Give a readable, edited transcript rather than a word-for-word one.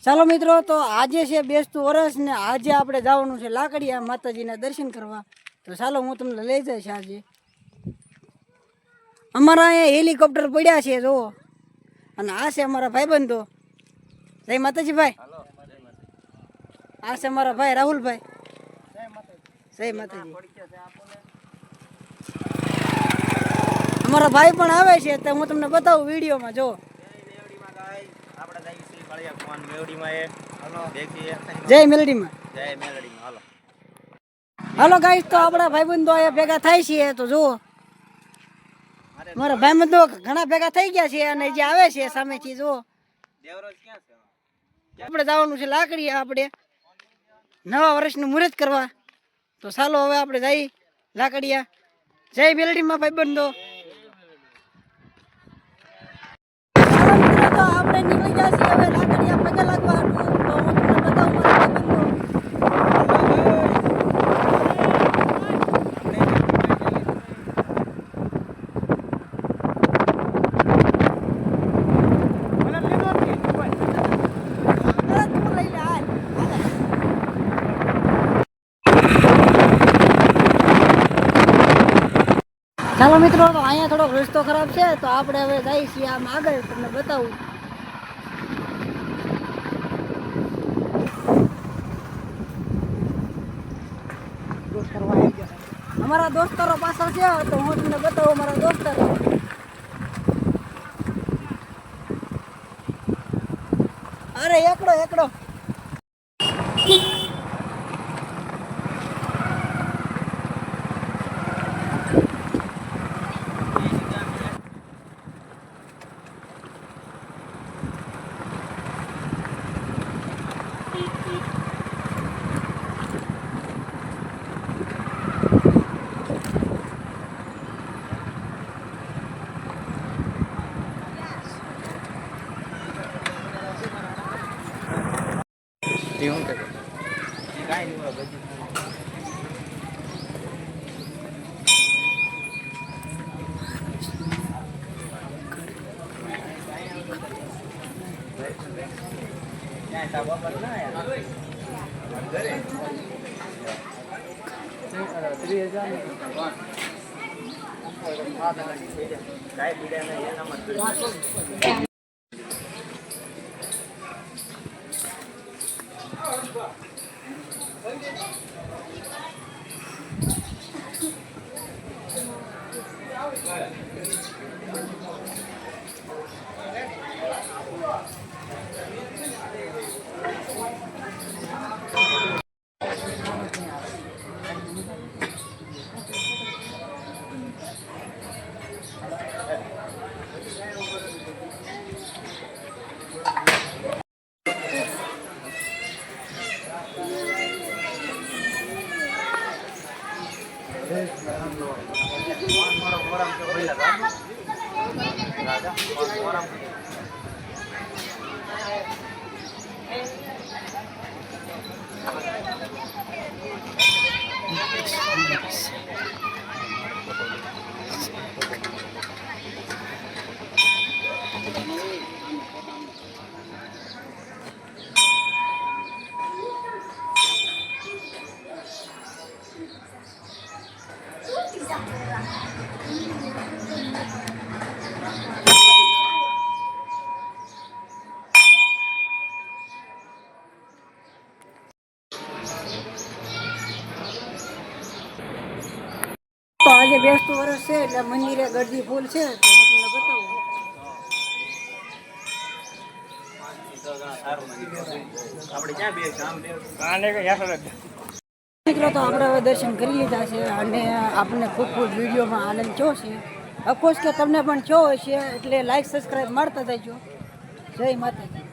ચાલો મિત્રો, તો આજે છે બેસતું વરસ ને આજે આપણે જવાનું છે લાકડીયા માતાજીના દર્શન કરવા. તો ચાલો હું તમને લઈ જઈશ. આજે અમારા અહીંયા હેલિકોપ્ટર પડ્યા છે જુઓ, અને આ છે અમારા ભાઈબંધો. જય માતાજી ભાઈ. આ છે અમારા ભાઈ રાહુલભાઈ. જય માતાજી. અમારા ભાઈ પણ આવે છે તો હું તમને બતાવું વિડીયોમાં. જો જય મેલડીમાં. હાલો ગાઈસ, તો આપણા ભાઈબંધો અહીંયા ભેગા થાય છે. તો જુઓ મારા ભાઈબંધો ઘણા ભેગા થઈ ગયા છે અને જે આવે છે સામેથી જુઓ. આપણે જવાનું છે લાકડીયા, આપણે નવા વર્ષનું મુહૂર્ત કરવા. તો ચાલો હવે આપણે જઈ લાકડીયા. જય મેલડીમાં ભાઈબંધો. તો આપણે નીકળી ગયા છીએ હવે લાકડીયા પગે લાગવા. તો હું તમને બતાવું મારા ચાલો મિત્રો, તો અહીંયા થોડોક રસ્તો ખરાબ છે તો આપણે હવે જઈએ છીએ આમ આગળ, તમને બતાવું. અમારા દોસ્તારો પાછળ છે તો હું તમને બતાવું મારા દોસ્તારો. અરે એકડો એકડો. તો આજે બેસતું વર્ષ છે એટલે મંદિરે ગરદી ફૂલ છે તો હું તમને બતાવું. મિત્રો, તો આપણે હવે દર્શન કરી લીધા છે અને આપણને ખૂબ ખૂબ વિડીયોમાં આનંદ થયો છે. અફકોર્સ કે તમને પણ થયો હશે એટલે લાઈક સબસ્ક્રાઈબ મારતા જજો. જય માતાજી.